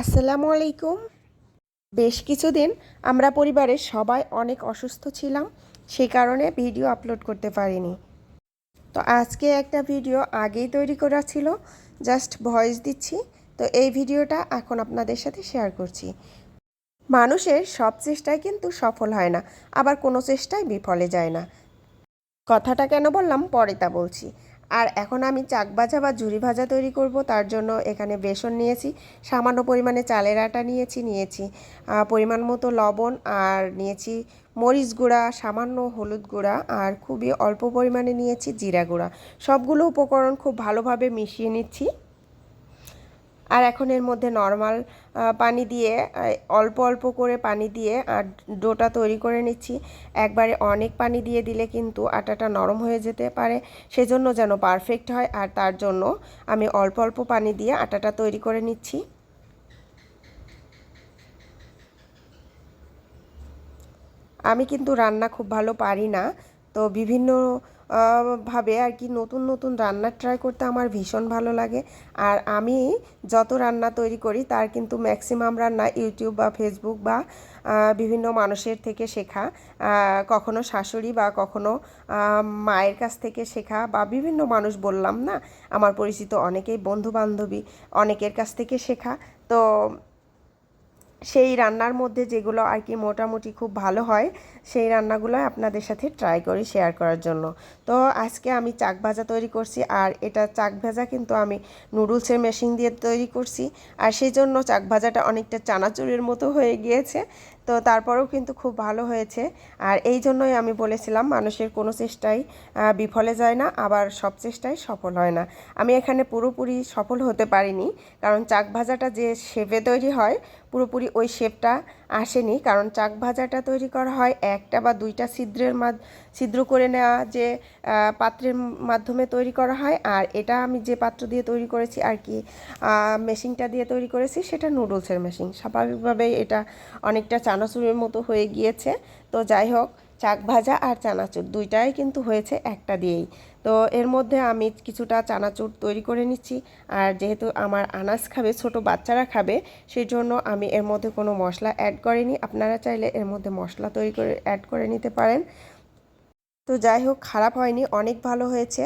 আসসালামু আলাইকুম। বেশ কিছুদিন আমরা পরিবারের সবাই অনেক অসুস্থ ছিলাম, সেই কারণে ভিডিও আপলোড করতে পারিনি। তো আজকে একটা ভিডিও আগেই তৈরি করা ছিল, জাস্ট ভয়েস দিচ্ছি। তো এই ভিডিওটা এখন আপনাদের সাথে শেয়ার করছি। মানুষের সব চেষ্টায় কিন্তু সফল হয় না, আবার কোনো চেষ্টায় বিফলে যায় না। কথাটা কেন বললাম পরে তা বলছি। আর এখন আমি চাক ভাজা বা ঝুরি ভাজা তৈরি করব, তার জন্য এখানে বেসন নিয়েছি, সামান্য পরিমাণে চালের আটা নিয়েছি পরিমাণ মতো লবণ, আর নিয়েছি মরিচ গুঁড়া, সামান্য হলুদ গুঁড়া, আর খুবই অল্প পরিমাণে নিয়েছি জিরা গুঁড়া। সবগুলো উপকরণ খুব ভালোভাবে মিশিয়ে নিচ্ছি। আর এখন এর মধ্যে নর্মাল পানি দিয়ে অল্প অল্প করে পানি দিয়ে আর ডোটা তৈরি করে নিচ্ছি। একবারে অনেক পানি দিয়ে দিলে কিন্তু আটাটা নরম হয়ে যেতে পারে, সেজন্য যেন পারফেক্ট হয়, আর তার জন্য আমি অল্প অল্প পানি দিয়ে আটাটা তৈরি করে নিচ্ছি। আমি কিন্তু রান্না খুব ভালো পারি না, তো বিভিন্ন ভাবে আর কি নতুন নতুন রান্না ট্রাই করতে আমার ভীষণ ভালো লাগে। আর আমি যত রান্না তৈরি করি তার কিন্তু ম্যাক্সিমাম রান্না ইউটিউব বা ফেসবুক বা বিভিন্ন মানুষের থেকে শেখা, কখনো শাশুড়ি বা কখনো মায়ের কাছ থেকে শেখা, বা বিভিন্ন মানুষ বললাম না, আমার পরিচিত অনেকেই, বন্ধু বান্ধবী, অনেকের কাছ থেকে শেখা। তো সেই রান্নার মধ্যে যেগুলো আর কি মোটামুটি খুব ভালো হয়, সেই রান্নাগুলো আপনাদের সাথে ট্রাই করি শেয়ার করার জন্য। তো আজকে আমি চাক ভাজা তৈরি করছি, আর এটা চাক ভাজা কিন্তু আমি নুডলসের মেশিন দিয়ে তৈরি করছি, আর সেই জন্য চাক ভাজাটা অনেকটা চানাচুরের মতো হয়ে গিয়েছে। তো তারপরেও কিন্তু খুব ভালো হয়েছে। আর এই জন্যই আমি বলেছিলাম মানুষের কোনো চেষ্টাই বিফলে যায় না, আবার সব চেষ্টাই সফল হয় না। আমি এখানে পুরোপুরি সফল হতে পারিনি, কারণ চাক ভাজাটা যে শেপে তৈরি হয় পুরোপুরি ওই শেপটা আসেনি। কারণ চাক ভাজাটা তৈরি করা হয় একটা বা দুইটা ছিদ্র করে নেওয়া যে পাত্রের মাধ্যমে তৈরি করা হয়, আর এটা আমি যে পাত্র দিয়ে তৈরি করেছি আর কি, মেশিনটা দিয়ে তৈরি করেছি, সেটা নুডলসের মেশিন। স্বাভাবিকভাবেই এটা অনেকটা চানাচুরের মতো হয়ে গিয়েছে। তো যাই হোক, চাক ভাজা আর চানাচুর দুইটাই কিন্তু হয়েছে একটা দিয়েই। তো এর মধ্যে আমি কিছুটা চানাচুর তৈরি করে নিচ্ছি। আর যেহেতু আমার আনাজ খাবে, ছোট বাচ্চারা খাবে, সেই জন্য আমি এর মধ্যে কোনো মশলা অ্যাড করিনি। আপনারা চাইলে এর মধ্যে মশলা তৈরি করে অ্যাড করে নিতে পারেন। তো যাই হোক, খারাপ হয়নি, অনেক ভালো হয়েছে।